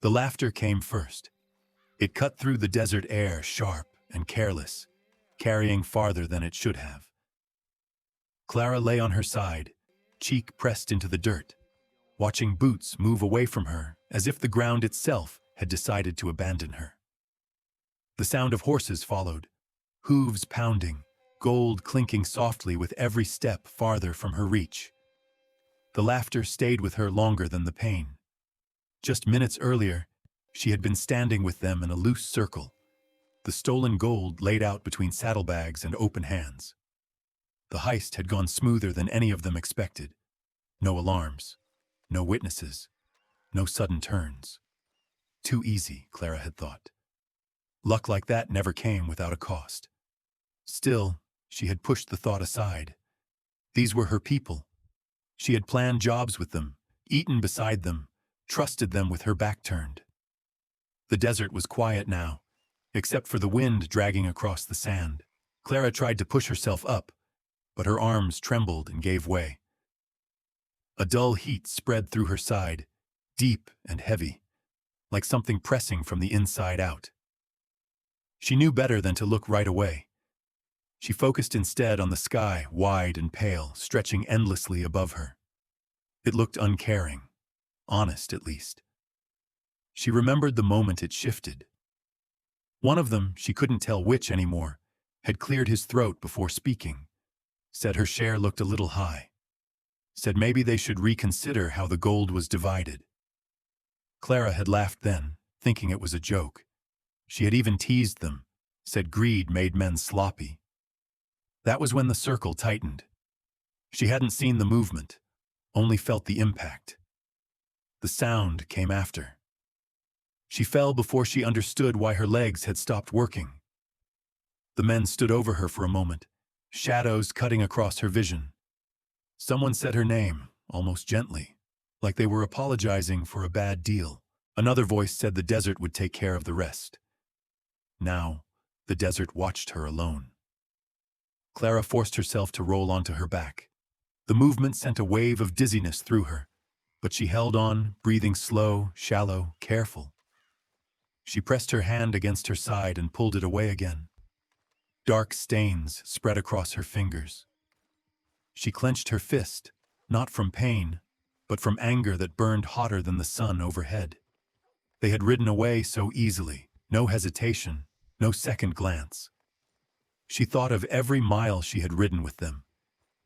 The laughter came first. It cut through the desert air, sharp and careless, carrying farther than it should have. Clara lay on her side, cheek pressed into the dirt, watching boots move away from her as if the ground itself had decided to abandon her. The sound of horses followed, hooves pounding, gold clinking softly with every step farther from her reach. The laughter stayed with her longer than the pain. Just minutes earlier, she had been standing with them in a loose circle, the stolen gold laid out between saddlebags and open hands. The heist had gone smoother than any of them expected. No alarms, no witnesses, no sudden turns. Too easy, Clara had thought. Luck like that never came without a cost. Still, she had pushed the thought aside. These were her people. She had planned jobs with them, eaten beside them, trusted them with her back turned. The desert was quiet now, except for the wind dragging across the sand. Clara tried to push herself up, but her arms trembled and gave way. A dull heat spread through her side, deep and heavy, like something pressing from the inside out. She knew better than to look right away. She focused instead on the sky, wide and pale, stretching endlessly above her. It looked uncaring, honest at least. She remembered the moment it shifted. One of them, she couldn't tell which anymore, had cleared his throat before speaking, said her share looked a little high, said maybe they should reconsider how the gold was divided. Clara had laughed then, thinking it was a joke. She had even teased them, said greed made men sloppy. That was when the circle tightened. She hadn't seen the movement, only felt the impact. The sound came after. She fell before she understood why her legs had stopped working. The men stood over her for a moment, shadows cutting across her vision. Someone said her name, almost gently, like they were apologizing for a bad deal. Another voice said the desert would take care of the rest. Now, the desert watched her alone. Clara forced herself to roll onto her back. The movement sent a wave of dizziness through her, but she held on, breathing slow, shallow, careful. She pressed her hand against her side and pulled it away again. Dark stains spread across her fingers. She clenched her fist, not from pain, but from anger that burned hotter than the sun overhead. They had ridden away so easily, no hesitation, no second glance. She thought of every mile she had ridden with them,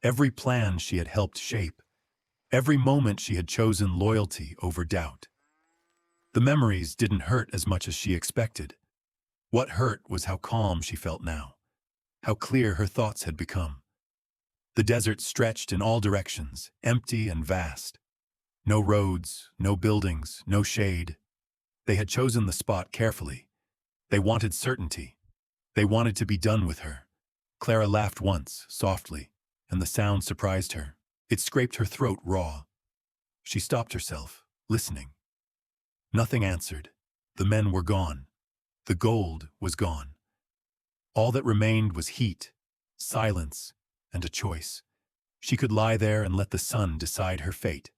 every plan she had helped shape, every moment she had chosen loyalty over doubt. The memories didn't hurt as much as she expected. What hurt was how calm she felt now, how clear her thoughts had become. The desert stretched in all directions, empty and vast. No roads, no buildings, no shade. They had chosen the spot carefully. They wanted certainty. They wanted to be done with her. Clara laughed once, softly, and the sound surprised her. It scraped her throat raw. She stopped herself, listening. Nothing answered. The men were gone. The gold was gone. All that remained was heat, silence, and a choice. She could lie there and let the sun decide her fate.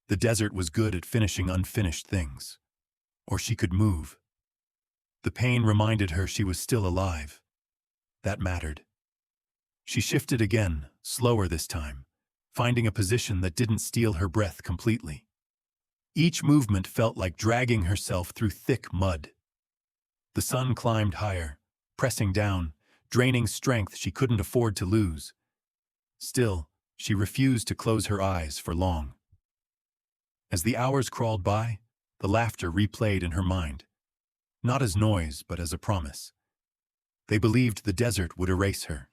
The desert was good at finishing unfinished things. Or she could move. The pain reminded her she was still alive. That mattered. She shifted again, slower this time, finding a position that didn't steal her breath completely. Each movement felt like dragging herself through thick mud. The sun climbed higher, pressing down, draining strength she couldn't afford to lose. Still, she refused to close her eyes for long. As the hours crawled by, the laughter replayed in her mind, not as noise but as a promise. They believed the desert would erase her.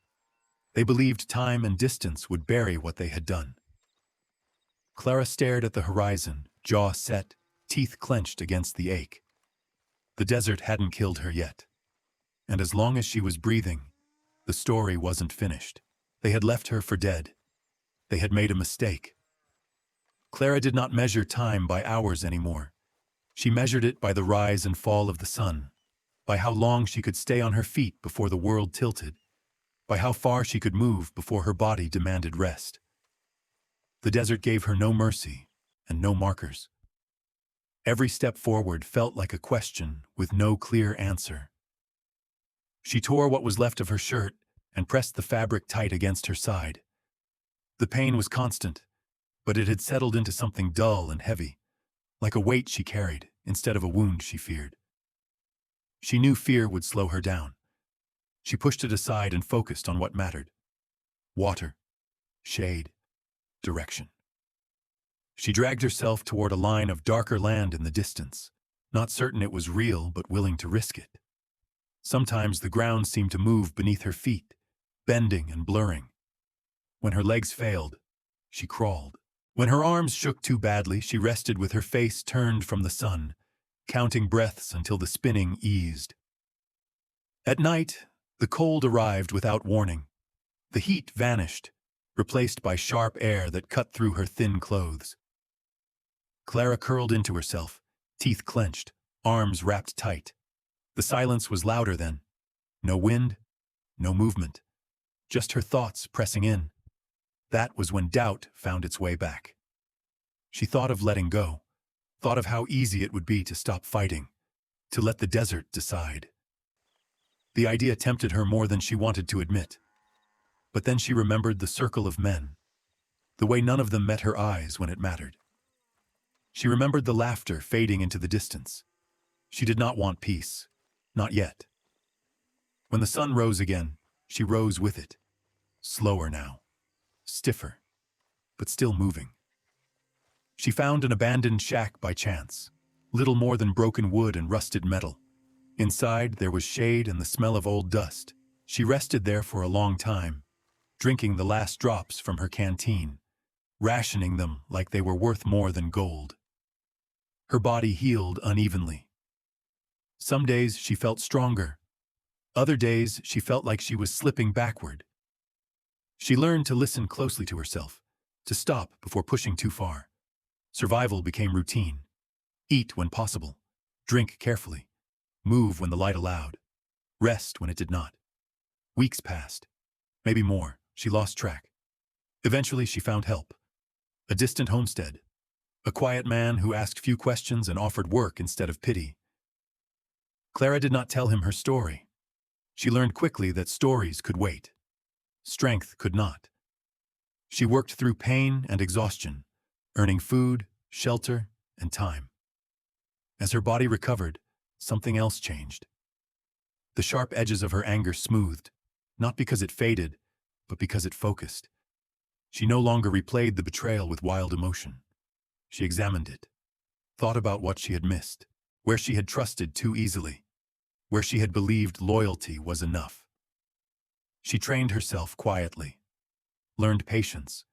They believed time and distance would bury what they had done. Clara stared at the horizon, jaw set, teeth clenched against the ache. The desert hadn't killed her yet. And as long as she was breathing, the story wasn't finished. They had left her for dead. They had made a mistake. Clara did not measure time by hours anymore. She measured it by the rise and fall of the sun, by how long she could stay on her feet before the world tilted, by how far she could move before her body demanded rest. The desert gave her no mercy and no markers. Every step forward felt like a question with no clear answer. She tore what was left of her shirt and pressed the fabric tight against her side. The pain was constant, but it had settled into something dull and heavy, like a weight she carried instead of a wound she feared. She knew fear would slow her down. She pushed it aside and focused on what mattered: water, shade, direction. She dragged herself toward a line of darker land in the distance, not certain it was real but willing to risk it. Sometimes the ground seemed to move beneath her feet, bending and blurring. When her legs failed, she crawled. When her arms shook too badly, she rested with her face turned from the sun, counting breaths until the spinning eased. At night, the cold arrived without warning. The heat vanished, replaced by sharp air that cut through her thin clothes. Clara curled into herself, teeth clenched, arms wrapped tight. The silence was louder then. No wind, no movement, just her thoughts pressing in. That was when doubt found its way back. She thought of letting go, thought of how easy it would be to stop fighting, to let the desert decide. The idea tempted her more than she wanted to admit. But then she remembered the circle of men, the way none of them met her eyes when it mattered. She remembered the laughter fading into the distance. She did not want peace, not yet. When the sun rose again, she rose with it, slower now, stiffer, but still moving. She found an abandoned shack by chance, little more than broken wood and rusted metal. Inside, there was shade and the smell of old dust. She rested there for a long time, drinking the last drops from her canteen, rationing them like they were worth more than gold. Her body healed unevenly. Some days she felt stronger. Other days she felt like she was slipping backward. She learned to listen closely to herself, to stop before pushing too far. Survival became routine. Eat when possible. Drink carefully. Move when the light allowed. Rest when it did not. Weeks passed. Maybe more. She lost track. Eventually she found help. A distant homestead. A quiet man who asked few questions and offered work instead of pity. Clara did not tell him her story. She learned quickly that stories could wait. Strength could not. She worked through pain and exhaustion, earning food, shelter, and time. As her body recovered, something else changed. The sharp edges of her anger smoothed, not because it faded, but because it focused. She no longer replayed the betrayal with wild emotion. She examined it, thought about what she had missed, where she had trusted too easily, where she had believed loyalty was enough. She trained herself quietly, learned patience,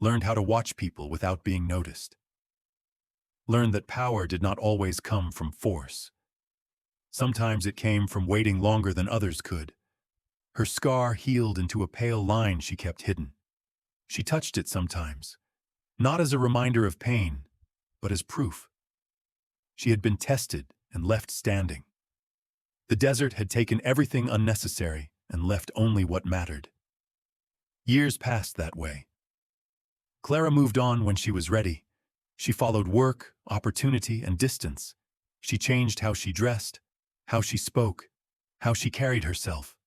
learned how to watch people without being noticed, learned that power did not always come from force. Sometimes it came from waiting longer than others could. Her scar healed into a pale line she kept hidden. She touched it sometimes, not as a reminder of pain, but as proof. She had been tested and left standing. The desert had taken everything unnecessary and left only what mattered. Years passed that way. Clara moved on when she was ready. She followed work, opportunity, and distance. She changed how she dressed, how she spoke, how she carried herself.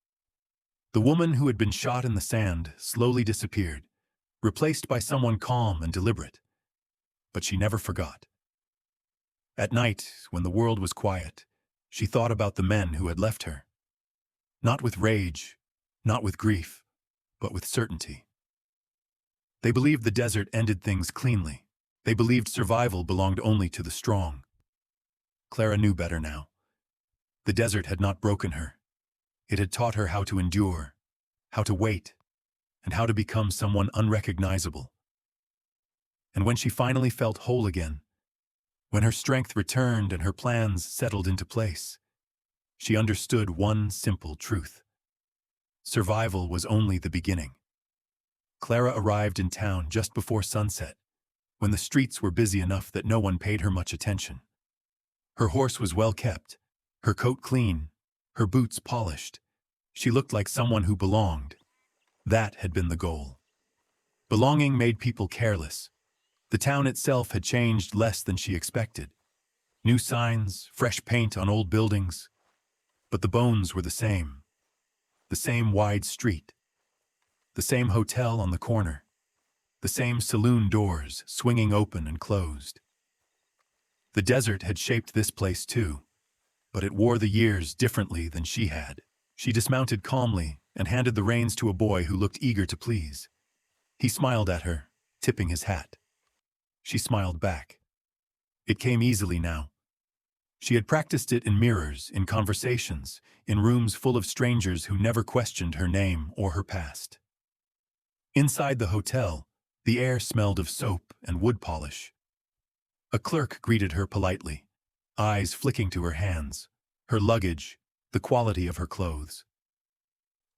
The woman who had been shot in the sand slowly disappeared, replaced by someone calm and deliberate. But she never forgot. At night, when the world was quiet, she thought about the men who had left her. Not with rage, not with grief, but with certainty. They believed the desert ended things cleanly. They believed survival belonged only to the strong. Clara knew better now. The desert had not broken her. It had taught her how to endure, how to wait, and how to become someone unrecognizable. And when she finally felt whole again, when her strength returned and her plans settled into place, she understood one simple truth. Survival was only the beginning. Clara arrived in town just before sunset, when the streets were busy enough that no one paid her much attention. Her horse was well kept, her coat clean, her boots polished. She looked like someone who belonged. That had been the goal. Belonging made people careless. The town itself had changed less than she expected. New signs, fresh paint on old buildings, but the bones were the same. The same wide street, the same hotel on the corner, the same saloon doors swinging open and closed. The desert had shaped this place too, but it wore the years differently than she had. She dismounted calmly and handed the reins to a boy who looked eager to please. He smiled at her, tipping his hat. She smiled back. It came easily now. She had practiced it in mirrors, in conversations, in rooms full of strangers who never questioned her name or her past. Inside the hotel, the air smelled of soap and wood polish. A clerk greeted her politely, eyes flicking to her hands, her luggage, the quality of her clothes.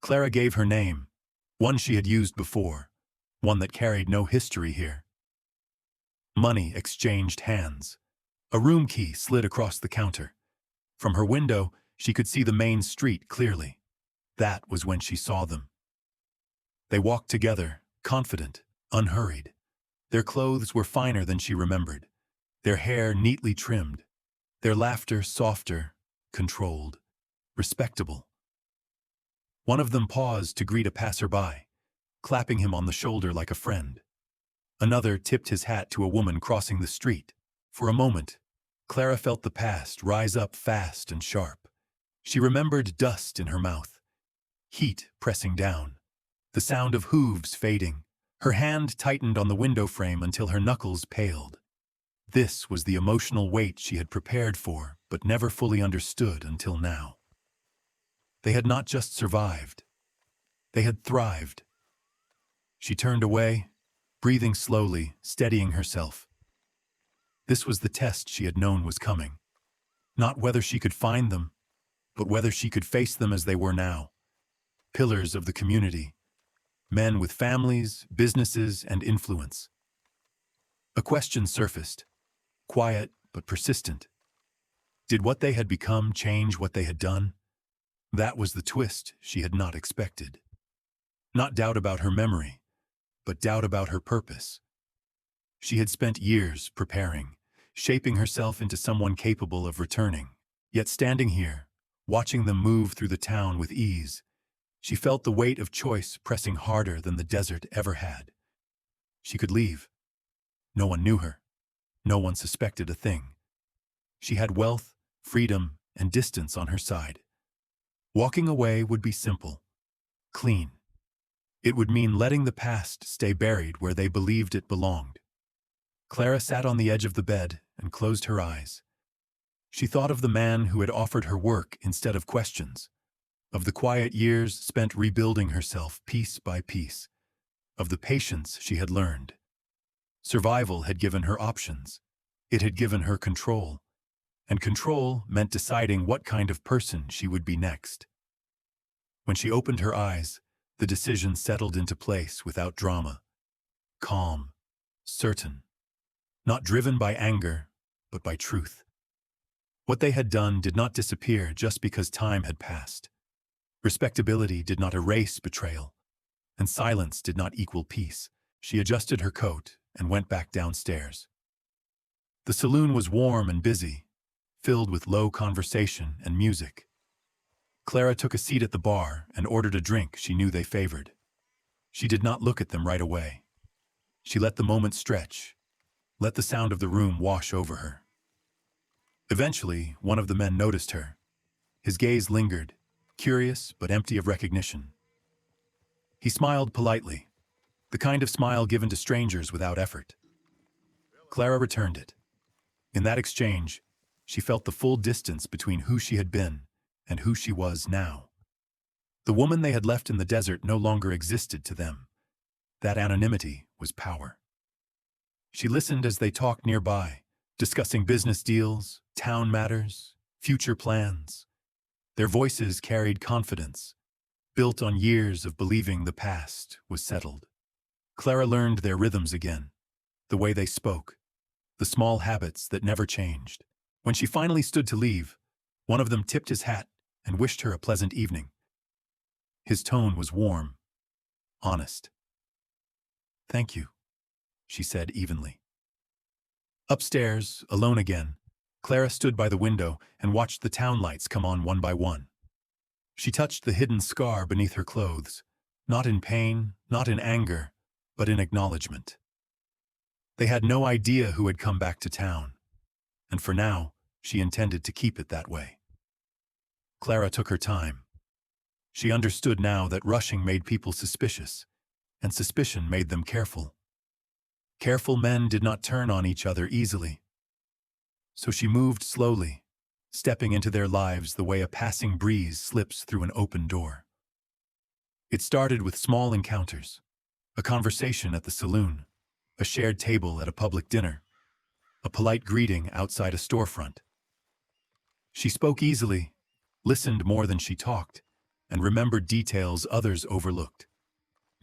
Clara gave her name, one she had used before, one that carried no history here. Money exchanged hands. A room key slid across the counter. From her window, she could see the main street clearly. That was when she saw them. They walked together, confident, unhurried. Their clothes were finer than she remembered, their hair neatly trimmed, their laughter softer, controlled, respectable. One of them paused to greet a passerby, clapping him on the shoulder like a friend. Another tipped his hat to a woman crossing the street. For a moment, Clara felt the past rise up fast and sharp. She remembered dust in her mouth, heat pressing down, the sound of hooves fading. Her hand tightened on the window frame until her knuckles paled. This was the emotional weight she had prepared for, but never fully understood until now. They had not just survived. They had thrived. She turned away, breathing slowly, steadying herself. This was the test she had known was coming. Not whether she could find them, but whether she could face them as they were now. Pillars of the community. Men with families, businesses, and influence. A question surfaced, quiet but persistent. Did what they had become change what they had done? That was the twist she had not expected. Not doubt about her memory, but doubt about her purpose. She had spent years preparing, shaping herself into someone capable of returning. Yet standing here, watching them move through the town with ease, she felt the weight of choice pressing harder than the desert ever had. She could leave. No one knew her. No one suspected a thing. She had wealth, freedom, and distance on her side. Walking away would be simple, clean. It would mean letting the past stay buried where they believed it belonged. Clara sat on the edge of the bed and closed her eyes. She thought of the man who had offered her work instead of questions, of the quiet years spent rebuilding herself piece by piece, of the patience she had learned. Survival had given her options. It had given her control, and control meant deciding what kind of person she would be next. When she opened her eyes, the decision settled into place without drama. Calm, certain, not driven by anger, but by truth. What they had done did not disappear just because time had passed. Respectability did not erase betrayal, and silence did not equal peace. She adjusted her coat and went back downstairs. The saloon was warm and busy, filled with low conversation and music. Clara took a seat at the bar and ordered a drink she knew they favored. She did not look at them right away. She let the moment stretch, let the sound of the room wash over her. Eventually, one of the men noticed her. His gaze lingered, curious but empty of recognition. He smiled politely, the kind of smile given to strangers without effort. Clara returned it. In that exchange, she felt the full distance between who she had been and who she was now. The woman they had left in the desert no longer existed to them. That anonymity was power. She listened as they talked nearby, discussing business deals, town matters, future plans. Their voices carried confidence, built on years of believing the past was settled. Clara learned their rhythms again, the way they spoke, the small habits that never changed. When she finally stood to leave, one of them tipped his hat and wished her a pleasant evening. His tone was warm, honest. "Thank you," she said evenly. Upstairs, alone again, Clara stood by the window and watched the town lights come on one by one. She touched the hidden scar beneath her clothes, not in pain, not in anger, but in acknowledgement. They had no idea who had come back to town, and for now, she intended to keep it that way. Clara took her time. She understood now that rushing made people suspicious, and suspicion made them careful. Careful men did not turn on each other easily. So she moved slowly, stepping into their lives the way a passing breeze slips through an open door. It started with small encounters, a conversation at the saloon, a shared table at a public dinner, a polite greeting outside a storefront. She spoke easily, listened more than she talked, and remembered details others overlooked.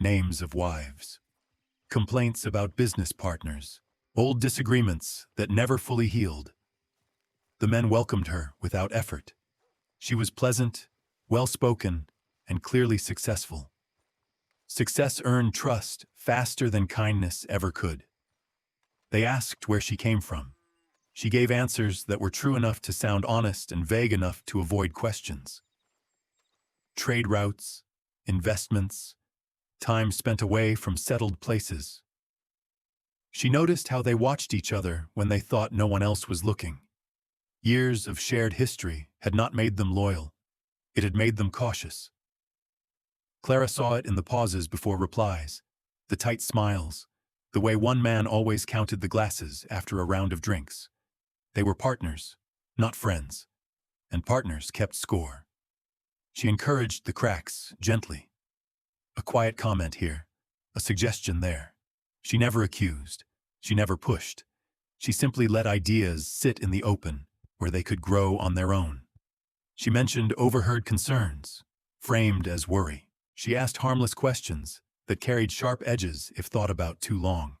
Names of wives, complaints about business partners, old disagreements that never fully healed. The men welcomed her without effort. She was pleasant, well-spoken, and clearly successful. Success earned trust faster than kindness ever could. They asked where she came from. She gave answers that were true enough to sound honest and vague enough to avoid questions. Trade routes, investments, time spent away from settled places. She noticed how they watched each other when they thought no one else was looking. Years of shared history had not made them loyal. It had made them cautious. Clara saw it in the pauses before replies, the tight smiles, the way one man always counted the glasses after a round of drinks. They were partners, not friends, and partners kept score. She encouraged the cracks gently. A quiet comment here, a suggestion there. She never accused. She never pushed. She simply let ideas sit in the open, where they could grow on their own. She mentioned overheard concerns, framed as worry. She asked harmless questions that carried sharp edges if thought about too long.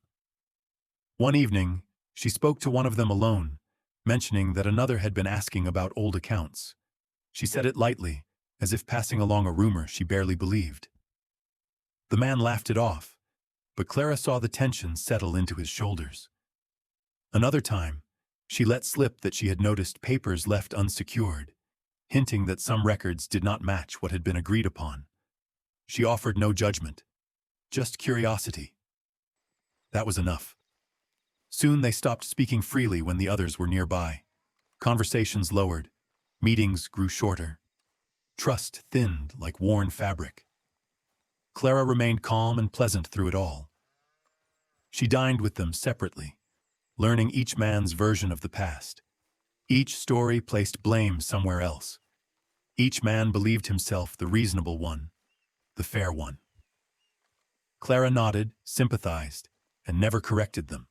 One evening, she spoke to one of them alone, mentioning that another had been asking about old accounts. She said it lightly, as if passing along a rumor she barely believed. The man laughed it off, but Clara saw the tension settle into his shoulders. Another time, she let slip that she had noticed papers left unsecured, hinting that some records did not match what had been agreed upon. She offered no judgment, just curiosity. That was enough. Soon they stopped speaking freely when the others were nearby. Conversations lowered, meetings grew shorter. Trust thinned like worn fabric. Clara remained calm and pleasant through it all. She dined with them separately, learning each man's version of the past. Each story placed blame somewhere else. Each man believed himself the reasonable one, the fair one. Clara nodded, sympathized, and never corrected them.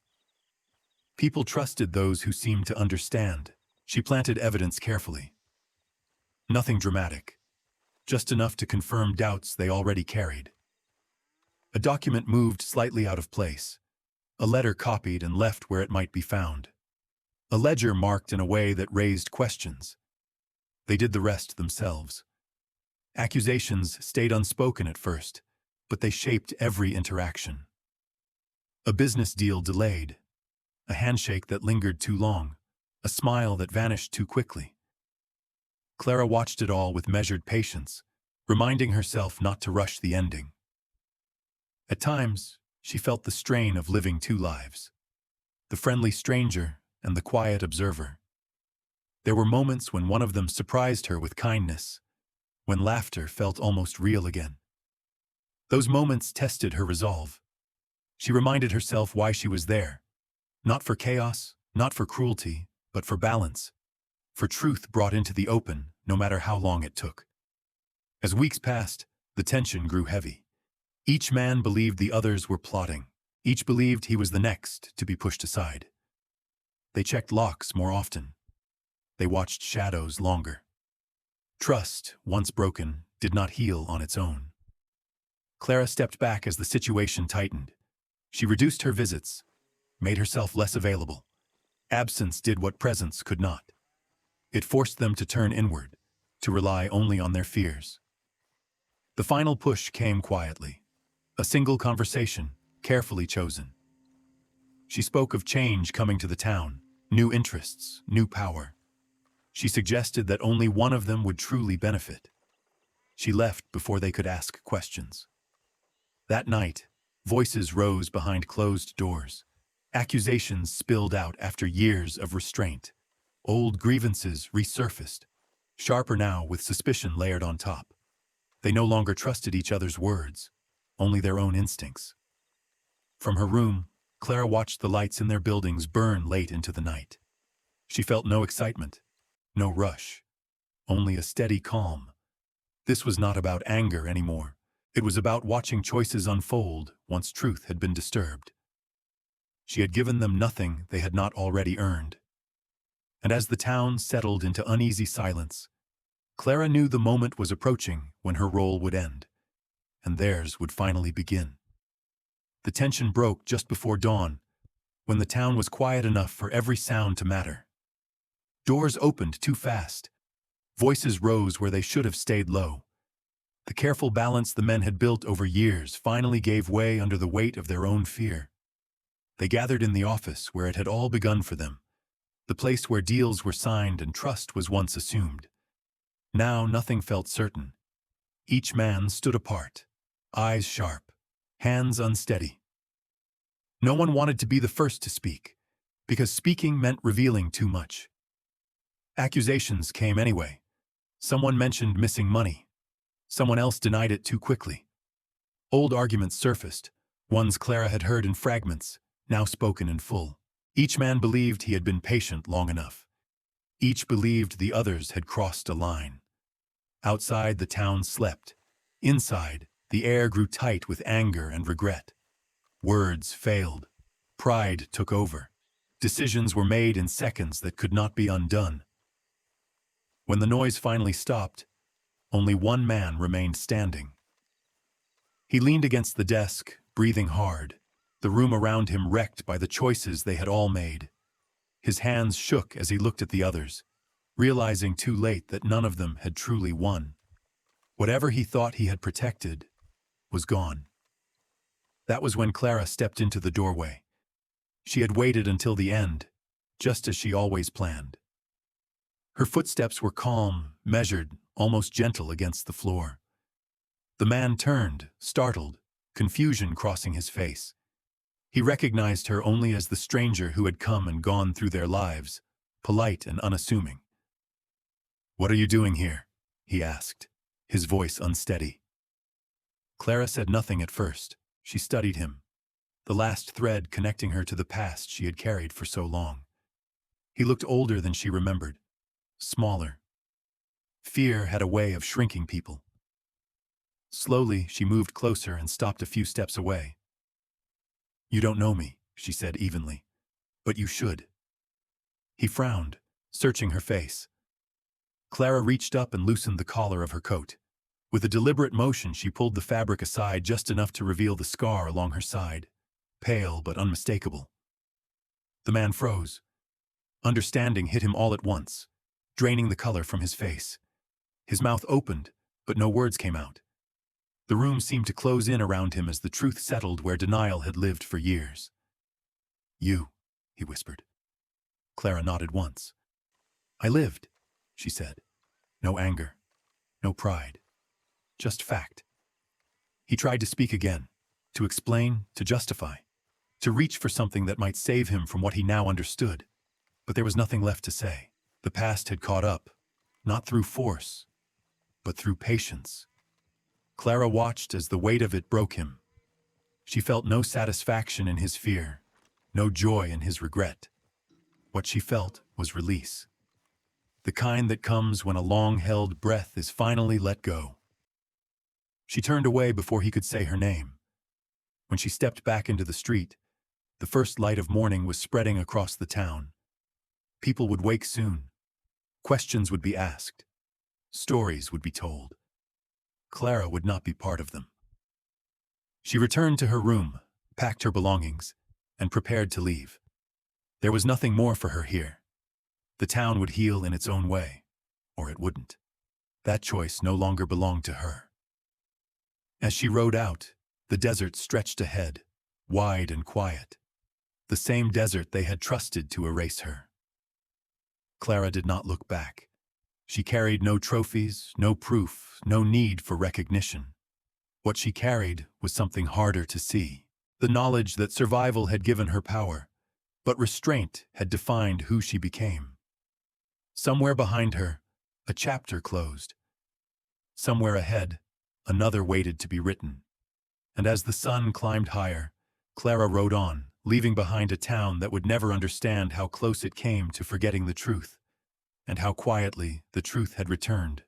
People trusted those who seemed to understand. She planted evidence carefully. Nothing dramatic, just enough to confirm doubts they already carried. A document moved slightly out of place, a letter copied and left where it might be found. A ledger marked in a way that raised questions. They did the rest themselves. Accusations stayed unspoken at first, but they shaped every interaction. A business deal delayed, a handshake that lingered too long, a smile that vanished too quickly. Clara watched it all with measured patience, reminding herself not to rush the ending. At times, she felt the strain of living two lives, the friendly stranger and the quiet observer. There were moments when one of them surprised her with kindness, when laughter felt almost real again. Those moments tested her resolve. She reminded herself why she was there, not for chaos, not for cruelty, but for balance, for truth brought into the open, no matter how long it took. As weeks passed, the tension grew heavy. Each man believed the others were plotting. Each believed he was the next to be pushed aside. They checked locks more often. They watched shadows longer. Trust, once broken, did not heal on its own. Clara stepped back as the situation tightened. She reduced her visits, made herself less available. Absence did what presence could not. It forced them to turn inward, to rely only on their fears. The final push came quietly. A single conversation, carefully chosen. She spoke of change coming to the town, New interests, new power. She suggested that only one of them would truly benefit. She left before they could ask questions. That night, voices rose behind closed doors. Accusations spilled out after years of restraint. Old grievances resurfaced, sharper now with suspicion layered on top. They no longer trusted each other's words, only their own instincts. From her room, Clara watched the lights in their buildings burn late into the night. She felt no excitement, no rush, only a steady calm. This was not about anger anymore. It was about watching choices unfold once truth had been disturbed. She had given them nothing they had not already earned. And as the town settled into uneasy silence, Clara knew the moment was approaching when her role would end, and theirs would finally begin. The tension broke just before dawn, when the town was quiet enough for every sound to matter. Doors opened too fast. Voices rose where they should have stayed low. The careful balance the men had built over years finally gave way under the weight of their own fear. They gathered in the office where it had all begun for them, the place where deals were signed and trust was once assumed. Now nothing felt certain. Each man stood apart, eyes sharp, hands unsteady. No one wanted to be the first to speak, because speaking meant revealing too much. Accusations came anyway. Someone mentioned missing money. Someone else denied it too quickly. Old arguments surfaced, ones Clara had heard in fragments, now spoken in full. Each man believed he had been patient long enough. Each believed the others had crossed a line. Outside, the town slept. Inside, the air grew tight with anger and regret. Words failed. Pride took over. Decisions were made in seconds that could not be undone. When the noise finally stopped, only one man remained standing. He leaned against the desk, breathing hard, the room around him wrecked by the choices they had all made. His hands shook as he looked at the others, realizing too late that none of them had truly won. Whatever he thought he had protected was gone. That was when Clara stepped into the doorway. She had waited until the end, just as she always planned. Her footsteps were calm, measured, almost gentle against the floor. The man turned, startled, confusion crossing his face. He recognized her only as the stranger who had come and gone through their lives, polite and unassuming. "What are you doing here?" he asked, his voice unsteady. Clara said nothing at first. She studied him, the last thread connecting her to the past she had carried for so long. He looked older than she remembered, smaller. Fear had a way of shrinking people. Slowly, she moved closer and stopped a few steps away. "You don't know me," she said evenly, "but you should." He frowned, searching her face. Clara reached up and loosened the collar of her coat. With a deliberate motion, she pulled the fabric aside just enough to reveal the scar along her side, pale but unmistakable. The man froze. Understanding hit him all at once, draining the color from his face. His mouth opened, but no words came out. The room seemed to close in around him as the truth settled where denial had lived for years. "You," he whispered. Clara nodded once. "I lived," she said. No anger, no pride, just fact. He tried to speak again, to explain, to justify, to reach for something that might save him from what he now understood. But there was nothing left to say. The past had caught up, not through force, but through patience. Clara watched as the weight of it broke him. She felt no satisfaction in his fear, no joy in his regret. What she felt was release. The kind that comes when a long-held breath is finally let go. She turned away before he could say her name. When she stepped back into the street, the first light of morning was spreading across the town. People would wake soon. Questions would be asked. Stories would be told. Clara would not be part of them. She returned to her room, packed her belongings, and prepared to leave. There was nothing more for her here. The town would heal in its own way, or it wouldn't. That choice no longer belonged to her. As she rode out, the desert stretched ahead, wide and quiet. The same desert they had trusted to erase her. Clara did not look back. She carried no trophies, no proof, no need for recognition. What she carried was something harder to see. The knowledge that survival had given her power, but restraint had defined who she became. Somewhere behind her, a chapter closed. Somewhere ahead, another waited to be written. And as the sun climbed higher, Clara rode on, leaving behind a town that would never understand how close it came to forgetting the truth, and how quietly the truth had returned.